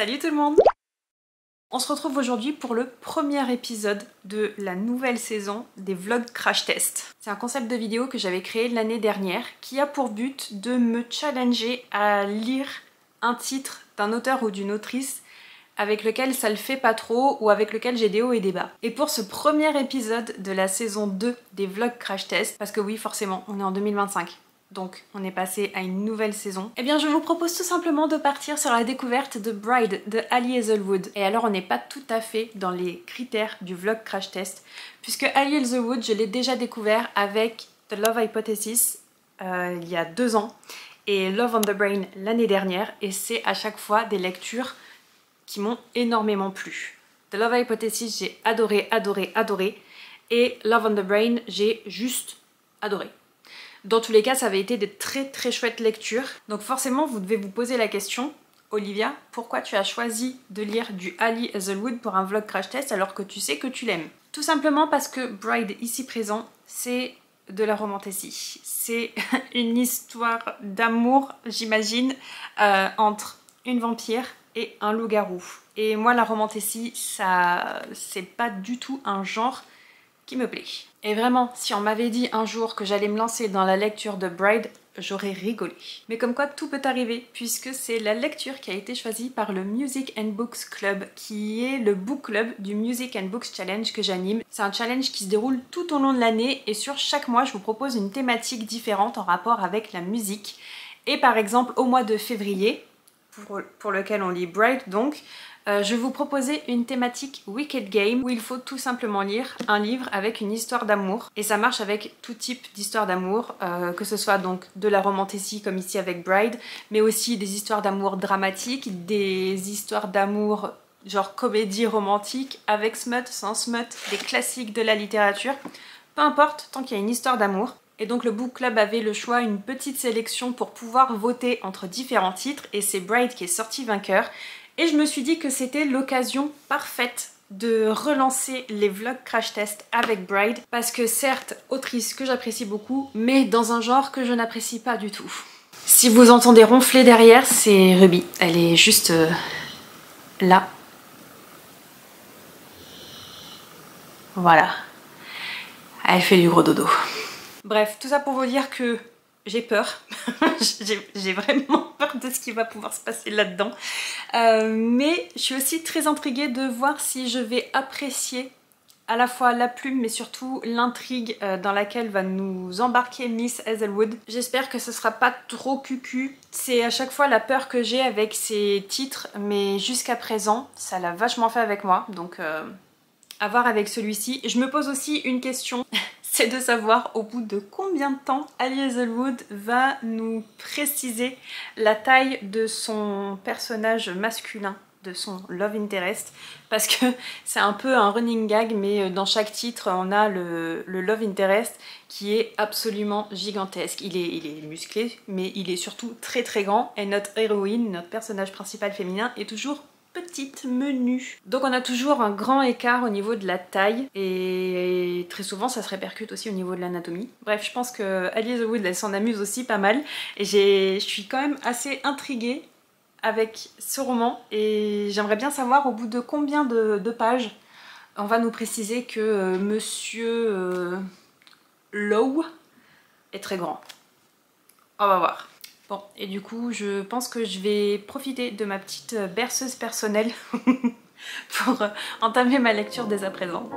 Salut tout le monde! On se retrouve aujourd'hui pour le premier épisode de la nouvelle saison des vlogs crash test. C'est un concept de vidéo que j'avais créé l'année dernière qui a pour but de me challenger à lire un titre d'un auteur ou d'une autrice avec lequel ça le fait pas trop ou avec lequel j'ai des hauts et des bas. Et pour ce premier épisode de la saison 2 des vlogs crash test, parce que oui forcément on est en 2025, donc on est passé à une nouvelle saison, eh bien je vous propose tout simplement de partir sur la découverte de Bride de Ali Hazelwood. Et alors on n'est pas tout à fait dans les critères du vlog crash test, puisque Ali Hazelwood je l'ai déjà découvert avec The Love Hypothesis il y a 2 ans et Love on the Brain l'année dernière, et c'est à chaque fois des lectures qui m'ont énormément plu. The Love Hypothesis j'ai adoré, et Love on the Brain j'ai juste adoré. Dans tous les cas, ça avait été des très chouettes lectures. Donc forcément, vous devez vous poser la question, Olivia, pourquoi tu as choisi de lire du Ali Hazelwood pour un vlog crash test alors que tu sais que tu l'aimes? Tout simplement parce que Bride, ici présent, c'est de la romantasy. C'est une histoire d'amour, j'imagine, entre une vampire et un loup-garou. Et moi, la romantasy, ça, c'est pas du tout un genre qui me plaît. Et vraiment, si on m'avait dit un jour que j'allais me lancer dans la lecture de Bride, j'aurais rigolé. Mais comme quoi tout peut arriver, puisque c'est la lecture qui a été choisie par le Music and Books Club, qui est le book club du Music and Books Challenge que j'anime. C'est un challenge qui se déroule tout au long de l'année, et sur chaque mois, je vous propose une thématique différente en rapport avec la musique. Et par exemple, au mois de février, pour lequel on lit Bride donc, je vais vous proposer une thématique Wicked Game où il faut tout simplement lire un livre avec une histoire d'amour. Et ça marche avec tout type d'histoire d'amour, que ce soit donc de la romantasy comme ici avec Bride, mais aussi des histoires d'amour dramatiques, des histoires d'amour genre comédie romantique, avec smut, sans smut, des classiques de la littérature. Peu importe, tant qu'il y a une histoire d'amour. Et donc le book club avait le choix, une petite sélection pour pouvoir voter entre différents titres, et c'est Bride qui est sorti vainqueur. Et je me suis dit que c'était l'occasion parfaite de relancer les vlogs crash test avec Bride, parce que certes, autrice que j'apprécie beaucoup, mais dans un genre que je n'apprécie pas du tout. Si vous entendez ronfler derrière, c'est Ruby. Elle est juste là. Voilà. Elle fait du gros dodo. Bref, tout ça pour vous dire que j'ai peur. J'ai vraiment peur de ce qui va pouvoir se passer là-dedans. Mais je suis aussi très intriguée de voir si je vais apprécier à la fois la plume mais surtout l'intrigue dans laquelle va nous embarquer Miss Hazelwood. J'espère que ce sera pas trop cucu. C'est à chaque fois la peur que j'ai avec ces titres, mais jusqu'à présent ça l'a vachement fait avec moi, donc à voir avec celui-ci. Je me pose aussi une question, c'est de savoir au bout de combien de temps Ali Hazelwood va nous préciser la taille de son personnage masculin, de son love interest, parce que c'est un peu un running gag, mais dans chaque titre on a le love interest qui est absolument gigantesque. Il est musclé, mais il est surtout très grand, et notre héroïne, notre personnage principal féminin, est toujours petite, menue. Donc on a toujours un grand écart au niveau de la taille, et très souvent ça se répercute aussi au niveau de l'anatomie. Bref, je pense que Ali Hazelwood elle s'en amuse aussi pas mal, et je suis quand même assez intriguée avec ce roman, et j'aimerais bien savoir au bout de combien de pages on va nous préciser que Monsieur Lowe est très grand. On va voir. Bon, et du coup, je pense que je vais profiter de ma petite berceuse personnelle pour entamer ma lecture dès à présent.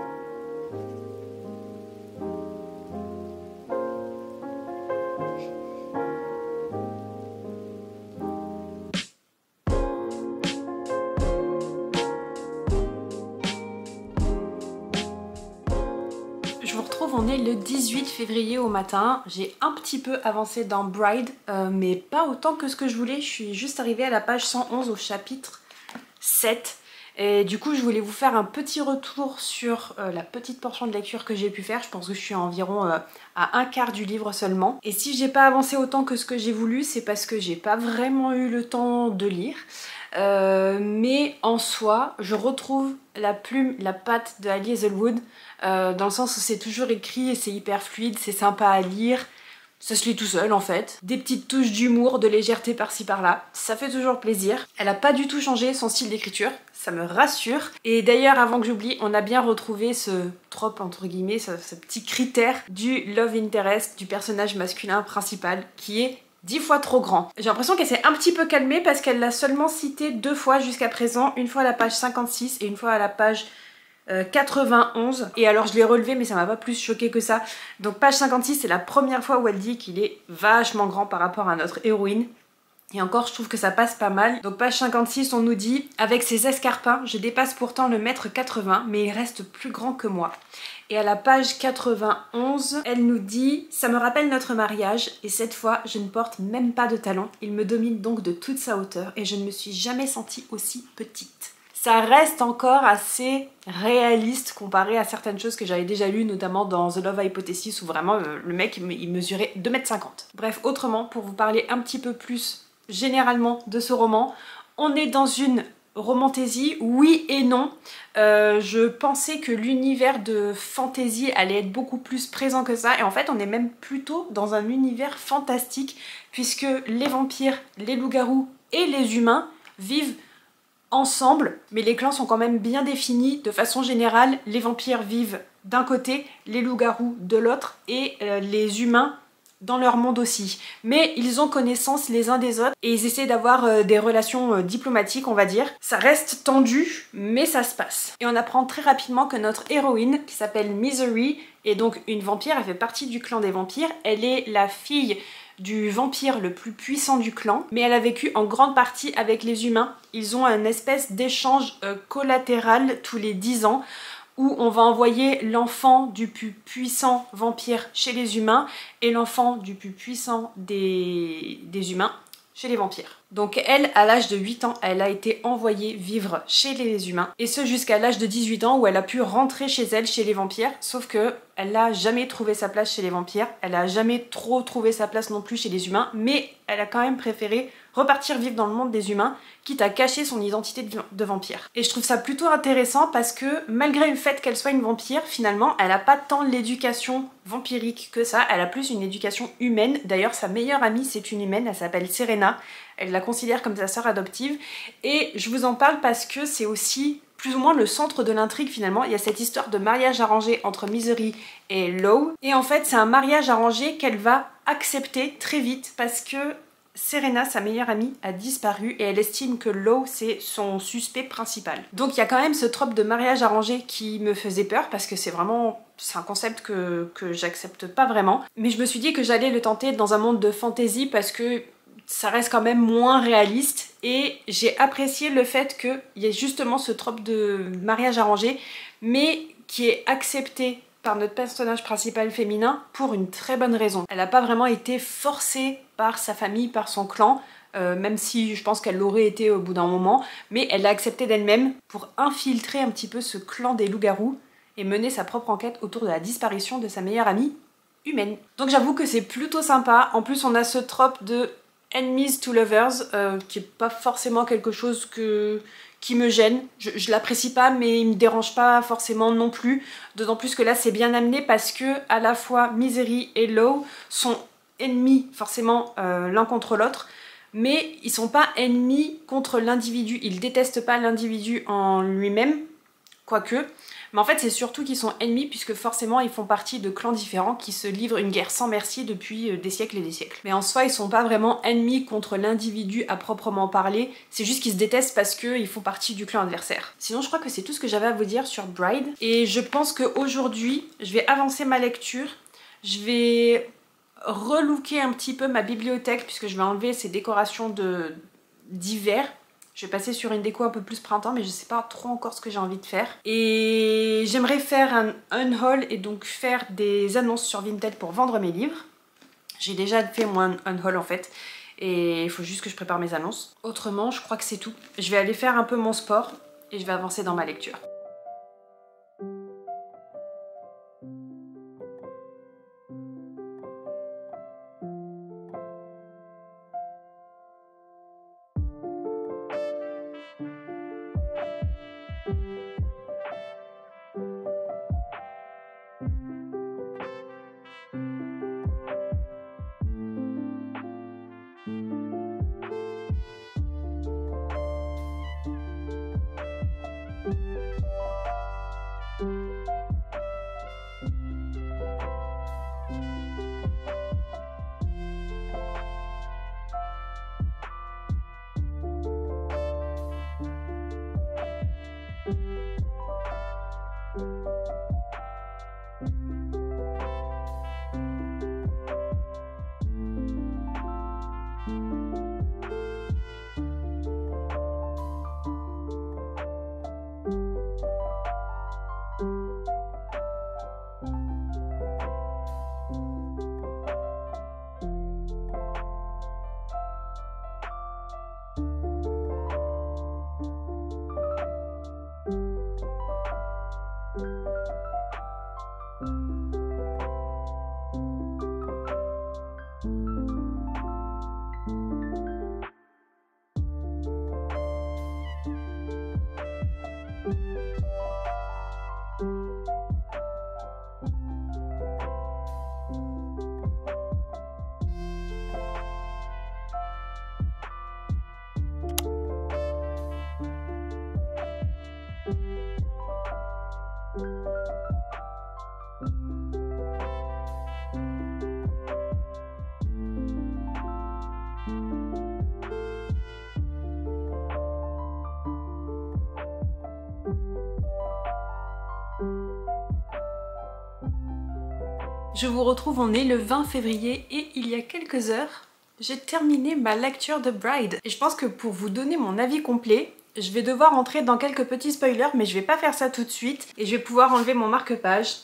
Je vous retrouve, on est le 18 février au matin. J'ai un petit peu avancé dans Bride, mais pas autant que ce que je voulais. Je suis juste arrivée à la page 111 au chapitre 7. Et du coup, je voulais vous faire un petit retour sur la petite portion de lecture que j'ai pu faire. Je pense que je suis environ à un quart du livre seulement. Et si j'ai pas avancé autant que ce que j'ai voulu, c'est parce que j'ai pas vraiment eu le temps de lire. Mais en soi, je retrouve la plume, la patte de Ali Hazelwood, dans le sens où c'est toujours écrit et c'est hyper fluide, c'est sympa à lire. Ça se lit tout seul en fait. Des petites touches d'humour, de légèreté par-ci par-là. Ça fait toujours plaisir. Elle a pas du tout changé son style d'écriture. Ça me rassure. Et d'ailleurs, avant que j'oublie, on a bien retrouvé ce trope, entre guillemets, ce petit critère du love interest, du personnage masculin principal, qui est 10 fois trop grand. J'ai l'impression qu'elle s'est un petit peu calmée parce qu'elle l'a seulement cité 2 fois jusqu'à présent. Une fois à la page 56 et une fois à la page 91. Et alors je l'ai relevé mais ça m'a pas plus choqué que ça. Donc page 56 c'est la première fois où elle dit qu'il est vachement grand par rapport à notre héroïne. Et encore, je trouve que ça passe pas mal. Donc page 56, on nous dit « Avec ses escarpins, je dépasse pourtant le mètre 80, mais il reste plus grand que moi. » Et à la page 91, elle nous dit « Ça me rappelle notre mariage, et cette fois, je ne porte même pas de talons. Il me domine donc de toute sa hauteur, et je ne me suis jamais sentie aussi petite. » Ça reste encore assez réaliste comparé à certaines choses que j'avais déjà lues, notamment dans The Love Hypothesis, où vraiment le mec, il mesurait 2,50 m. Bref, autrement, pour vous parler un petit peu plus généralement de ce roman, on est dans une romantaisie, oui et non. Je pensais que l'univers de fantasy allait être beaucoup plus présent que ça, et en fait on est même plutôt dans un univers fantastique, puisque les vampires, les loups-garous et les humains vivent ensemble, mais les clans sont quand même bien définis. De façon générale, les vampires vivent d'un côté, les loups-garous de l'autre, et les humains dans leur monde aussi. Mais ils ont connaissance les uns des autres et ils essaient d'avoir des relations diplomatiques, on va dire. Ça reste tendu, mais ça se passe. Et on apprend très rapidement que notre héroïne, qui s'appelle Misery, est donc une vampire, elle fait partie du clan des vampires. Elle est la fille du vampire le plus puissant du clan, mais elle a vécu en grande partie avec les humains. Ils ont un espèce d'échange collatéral tous les 10 ans, où on va envoyer l'enfant du plus puissant vampire chez les humains et l'enfant du plus puissant des humains chez les vampires. Donc elle, à l'âge de 8 ans, elle a été envoyée vivre chez les humains, et ce jusqu'à l'âge de 18 ans où elle a pu rentrer chez elle, chez les vampires, sauf que elle n'a jamais trouvé sa place chez les vampires, elle n'a jamais trop trouvé sa place non plus chez les humains, mais elle a quand même préféré repartir vivre dans le monde des humains, quitte à cacher son identité de vampire. Et je trouve ça plutôt intéressant parce que malgré le fait qu'elle soit une vampire, finalement, elle n'a pas tant l'éducation vampirique que ça, elle a plus une éducation humaine. D'ailleurs, sa meilleure amie, c'est une humaine, elle s'appelle Serena, elle la considère comme sa sœur adoptive, et je vous en parle parce que c'est aussi plus ou moins le centre de l'intrigue finalement. Il y a cette histoire de mariage arrangé entre Misery et Lowe, et en fait c'est un mariage arrangé qu'elle va accepter très vite parce que Serena, sa meilleure amie, a disparu et elle estime que Lowe c'est son suspect principal. Donc il y a quand même ce trope de mariage arrangé qui me faisait peur parce que c'est un concept que j'accepte pas vraiment. Mais je me suis dit que j'allais le tenter dans un monde de fantasy parce que ça reste quand même moins réaliste, et j'ai apprécié le fait qu'il y ait justement ce trope de mariage arrangé, mais qui est accepté par notre personnage principal féminin pour une très bonne raison. Elle n'a pas vraiment été forcée par sa famille, par son clan, même si je pense qu'elle l'aurait été au bout d'un moment, mais elle l'a accepté d'elle-même pour infiltrer un petit peu ce clan des loups-garous et mener sa propre enquête autour de la disparition de sa meilleure amie humaine. Donc j'avoue que c'est plutôt sympa. En plus on a ce trope de enemies to lovers, qui est pas forcément quelque chose qui me gêne. Je l'apprécie pas, mais il me dérange pas forcément non plus. D'autant plus que là c'est bien amené parce que à la fois Misery et Lowe sont ennemis forcément l'un contre l'autre, mais ils sont pas ennemis contre l'individu. Ils détestent pas l'individu en lui-même, quoique. Mais en fait c'est surtout qu'ils sont ennemis puisque forcément ils font partie de clans différents qui se livrent une guerre sans merci depuis des siècles et des siècles. Mais en soi ils sont pas vraiment ennemis contre l'individu à proprement parler, c'est juste qu'ils se détestent parce qu'ils font partie du clan adversaire. Sinon je crois que c'est tout ce que j'avais à vous dire sur Bride, et je pense qu'aujourd'hui je vais avancer ma lecture, je vais relooker un petit peu ma bibliothèque puisque je vais enlever ces décorations d'hiver. Je vais passer sur une déco un peu plus printemps, mais je sais pas trop encore ce que j'ai envie de faire. Et j'aimerais faire un unhaul et donc faire des annonces sur Vinted pour vendre mes livres. J'ai déjà fait moi un unhaul en fait, et il faut juste que je prépare mes annonces. Autrement, je crois que c'est tout. Je vais aller faire un peu mon sport et je vais avancer dans ma lecture. Je vous retrouve, on est le 20 février et il y a quelques heures, j'ai terminé ma lecture de Bride. Et je pense que pour vous donner mon avis complet, je vais devoir entrer dans quelques petits spoilers, mais je vais pas faire ça tout de suite et je vais pouvoir enlever mon marque-page.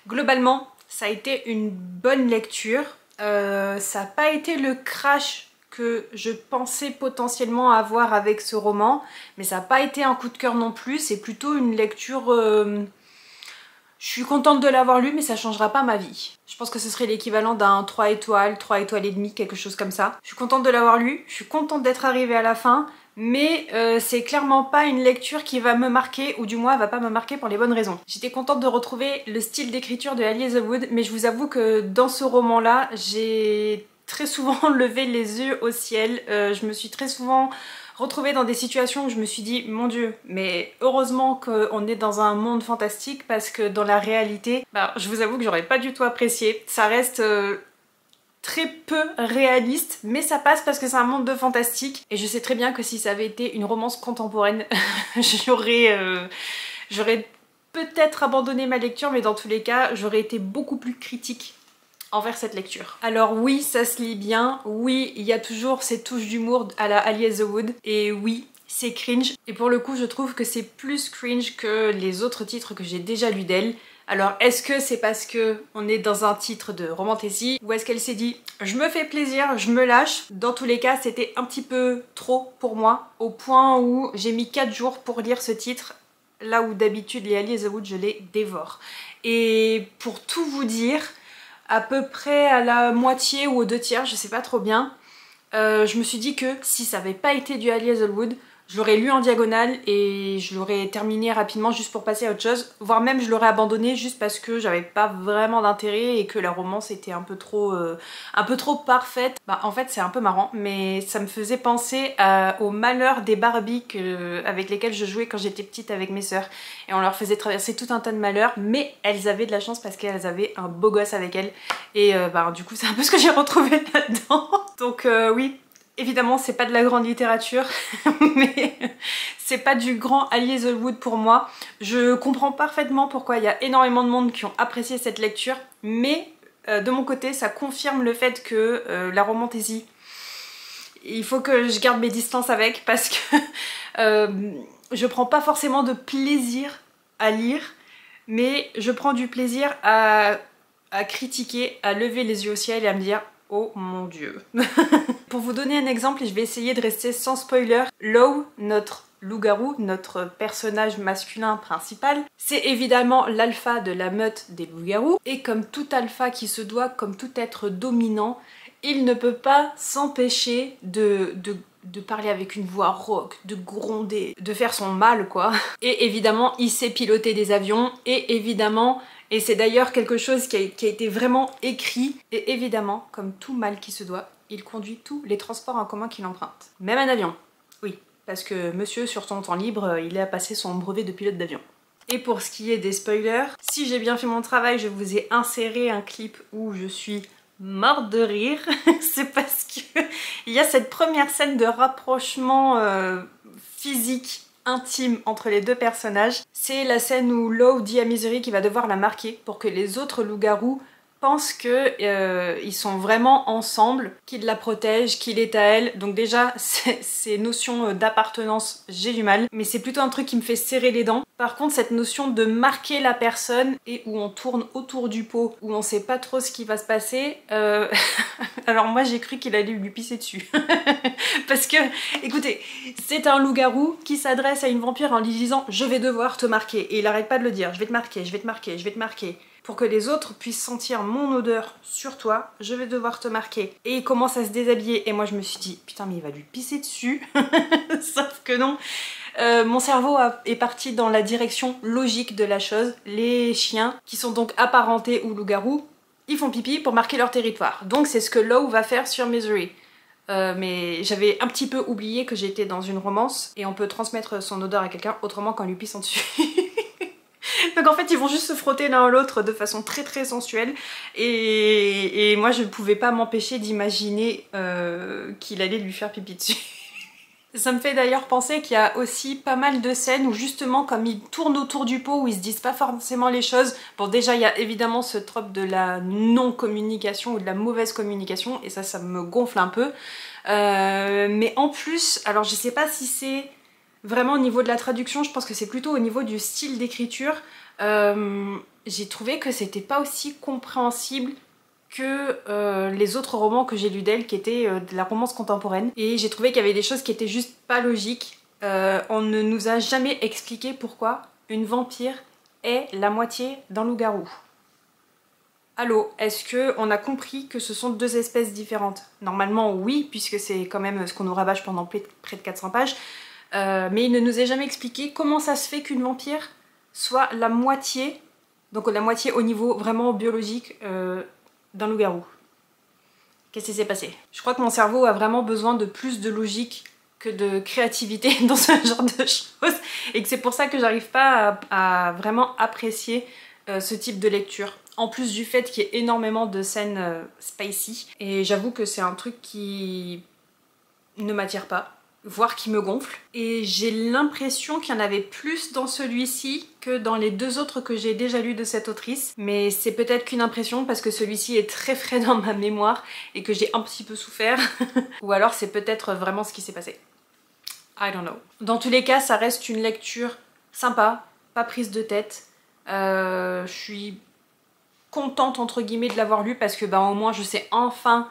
Globalement, ça a été une bonne lecture. Ça n'a pas été le crash que je pensais potentiellement avoir avec ce roman, mais ça n'a pas été un coup de cœur non plus. C'est plutôt une lecture... Je suis contente de l'avoir lu, mais ça changera pas ma vie. Je pense que ce serait l'équivalent d'un 3 étoiles, 3 étoiles et demie, quelque chose comme ça. Je suis contente de l'avoir lu, je suis contente d'être arrivée à la fin, mais c'est clairement pas une lecture qui va me marquer, ou du moins elle va pas me marquer pour les bonnes raisons. J'étais contente de retrouver le style d'écriture de Ali Hazelwood, mais je vous avoue que dans ce roman-là, j'ai très souvent levé les yeux au ciel. Je me suis très souvent retrouvée dans des situations où je me suis dit mon Dieu, mais heureusement qu'on est dans un monde fantastique, parce que dans la réalité, je vous avoue que j'aurais pas du tout apprécié. Ça reste très peu réaliste, mais ça passe parce que c'est un monde de fantastique. Et je sais très bien que si ça avait été une romance contemporaine, j'aurais peut-être abandonné ma lecture, mais dans tous les cas, j'aurais été beaucoup plus critique envers cette lecture. Alors oui, ça se lit bien, oui, il y a toujours ces touches d'humour à la Ali Hazelwood, et oui, c'est cringe. Et pour le coup, je trouve que c'est plus cringe que les autres titres que j'ai déjà lus d'elle. Alors est-ce que c'est parce que on est dans un titre de romantasy, ou est-ce qu'elle s'est dit je me fais plaisir, je me lâche? Dans tous les cas, c'était un petit peu trop pour moi, au point où j'ai mis 4 jours pour lire ce titre, là où d'habitude les Ali Hazelwood je les dévore. Et pour tout vous dire, à peu près à la moitié ou aux 2/3, je sais pas trop bien, je me suis dit que si ça avait pas été du Ali Hazelwood, je l'aurais lu en diagonale et je l'aurais terminé rapidement juste pour passer à autre chose, voire même je l'aurais abandonné juste parce que j'avais pas vraiment d'intérêt et que la romance était un peu trop parfaite. En fait c'est un peu marrant, mais ça me faisait penser au malheur des Barbie avec lesquelles je jouais quand j'étais petite avec mes sœurs, et on leur faisait traverser tout un tas de malheurs, mais elles avaient de la chance parce qu'elles avaient un beau gosse avec elles, et du coup c'est un peu ce que j'ai retrouvé là-dedans. Donc oui, évidemment, c'est pas de la grande littérature, mais c'est pas du grand Ali Hazelwood pour moi. Je comprends parfaitement pourquoi il y a énormément de monde qui ont apprécié cette lecture, mais de mon côté, ça confirme le fait que la romantasy, il faut que je garde mes distances avec, parce que je prends pas forcément de plaisir à lire, mais je prends du plaisir à critiquer, à lever les yeux au ciel et à me dire oh mon Dieu. Pour vous donner un exemple, et je vais essayer de rester sans spoiler, Lo, notre loup-garou, notre personnage masculin principal, c'est évidemment l'alpha de la meute des loups-garous, et comme tout alpha qui se doit, comme tout être dominant, il ne peut pas s'empêcher de parler avec une voix rauque, de gronder, de faire son mal quoi. Et évidemment, il sait piloter des avions, et évidemment, et c'est d'ailleurs quelque chose qui a été vraiment écrit, et évidemment, comme tout mâle qui se doit, il conduit tous les transports en commun qu'il emprunte. Même un avion, oui, parce que monsieur, sur son temps libre, il a passé son brevet de pilote d'avion. Et pour ce qui est des spoilers, si j'ai bien fait mon travail, je vous ai inséré un clip où je suis morte de rire. C'est parce que il y a cette première scène de rapprochement physique intime entre les deux personnages. C'est la scène où Lo dit à Misery qu'il va devoir la marquer pour que les autres loups-garous pensent qu'ils sont vraiment ensemble, qu'il la protège, qu'il est à elle. Donc déjà, ces notions d'appartenance, j'ai du mal, mais c'est plutôt un truc qui me fait serrer les dents. Par contre, cette notion de marquer la personne et où on tourne autour du pot, où on sait pas trop ce qui va se passer, alors moi j'ai cru qu'il allait lui pisser dessus. Parce que, écoutez, c'est un loup-garou qui s'adresse à une vampire en lui disant « je vais devoir te marquer » et il arrête pas de le dire « je vais te marquer, je vais te marquer, je vais te marquer ». Pour que les autres puissent sentir mon odeur sur toi, je vais devoir te marquer. Et il commence à se déshabiller et moi je me suis dit putain mais il va lui pisser dessus. Sauf que non. Mon cerveau est parti dans la direction logique de la chose. Les chiens, qui sont donc apparentés aux loups-garous, ils font pipi pour marquer leur territoire. Donc c'est ce que Lo va faire sur Misery. Mais j'avais un petit peu oublié que j'étais dans une romance et on peut transmettre son odeur à quelqu'un autrement qu'en lui pissant dessus. Donc en fait ils vont juste se frotter l'un à l'autre de façon très très sensuelle, et moi je pouvais pas m'empêcher d'imaginer qu'il allait lui faire pipi dessus. Ça me fait d'ailleurs penser qu'il y a aussi pas mal de scènes où justement comme ils tournent autour du pot, où ils se disent pas forcément les choses. Bon déjà il y a évidemment ce trope de la non-communication ou de la mauvaise communication et ça me gonfle un peu. Mais en plus, alors je sais pas si c'est vraiment au niveau de la traduction, je pense que c'est plutôt au niveau du style d'écriture. J'ai trouvé que c'était pas aussi compréhensible que les autres romans que j'ai lus d'elle qui étaient de la romance contemporaine. Et j'ai trouvé qu'il y avait des choses qui étaient juste pas logiques. On ne nous a jamais expliqué pourquoi une vampire est la moitié d'un loup-garou. Allô, est-ce qu'on a compris que ce sont deux espèces différentes? Normalement oui, puisque c'est quand même ce qu'on nous rabâche pendant près de 400 pages. Mais il ne nous est jamais expliqué comment ça se fait qu'une vampire soit la moitié, donc la moitié au niveau vraiment biologique d'un loup-garou. Qu'est-ce qui s'est passé? Je crois que mon cerveau a vraiment besoin de plus de logique que de créativité dans ce genre de choses et que c'est pour ça que j'arrive pas à vraiment apprécier ce type de lecture. En plus du fait qu'il y ait énormément de scènes spicy, et j'avoue que c'est un truc qui ne m'attire pas, voire qui me gonfle. Et j'ai l'impression qu'il y en avait plus dans celui-ci que dans les deux autres que j'ai déjà lus de cette autrice. Mais c'est peut-être qu'une impression parce que celui-ci est très frais dans ma mémoire et que j'ai un petit peu souffert. Ou alors c'est peut-être vraiment ce qui s'est passé. I don't know. Dans tous les cas, ça reste une lecture sympa, pas prise de tête. Je suis contente entre guillemets de l'avoir lu parce que au moins je sais enfin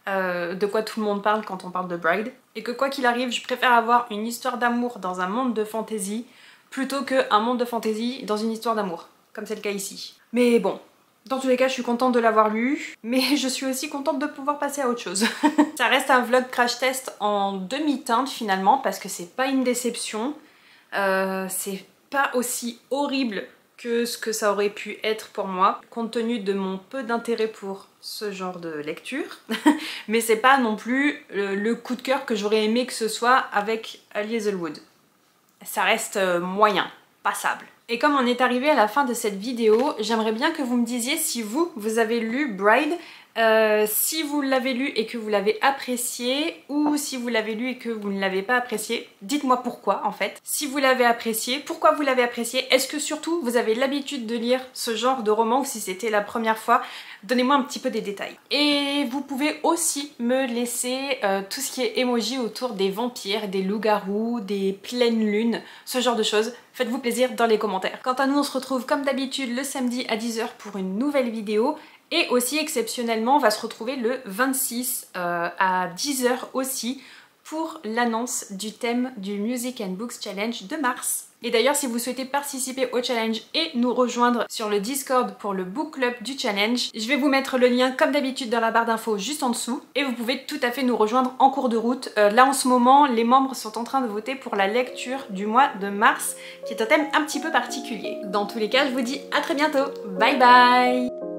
de quoi tout le monde parle quand on parle de Bride. Et que quoi qu'il arrive, je préfère avoir une histoire d'amour dans un monde de fantasy plutôt qu'un monde de fantasy dans une histoire d'amour, comme c'est le cas ici. Mais bon, dans tous les cas, je suis contente de l'avoir lu, mais je suis aussi contente de pouvoir passer à autre chose. Ça reste un vlog crash test en demi-teinte finalement, parce que c'est pas une déception, c'est pas aussi horrible que ce que ça aurait pu être pour moi, compte tenu de mon peu d'intérêt pour ce genre de lecture. Mais c'est pas non plus le coup de cœur que j'aurais aimé que ce soit avec Ali Hazelwood. Ça reste moyen, passable. Et comme on est arrivé à la fin de cette vidéo, j'aimerais bien que vous me disiez si vous avez lu Bride, si vous l'avez lu et que vous l'avez apprécié, ou si vous l'avez lu et que vous ne l'avez pas apprécié, dites-moi pourquoi en fait. Si vous l'avez apprécié, pourquoi vous l'avez apprécié? Est-ce que surtout vous avez l'habitude de lire ce genre de roman ou si c'était la première fois? Donnez-moi un petit peu des détails. Et vous pouvez aussi me laisser tout ce qui est emoji autour des vampires, des loups-garous, des pleines lunes, ce genre de choses. Faites-vous plaisir dans les commentaires. Quant à nous, on se retrouve comme d'habitude le samedi à 10 h pour une nouvelle vidéo. Et aussi exceptionnellement, on va se retrouver le 26 à 10 h aussi pour l'annonce du thème du Music and Books Challenge de mars. Et d'ailleurs, si vous souhaitez participer au challenge et nous rejoindre sur le Discord pour le book club du challenge, je vais vous mettre le lien comme d'habitude dans la barre d'infos juste en dessous. Et vous pouvez tout à fait nous rejoindre en cours de route. Là en ce moment, les membres sont en train de voter pour la lecture du mois de mars, qui est un thème un petit peu particulier. Dans tous les cas, je vous dis à très bientôt. Bye bye!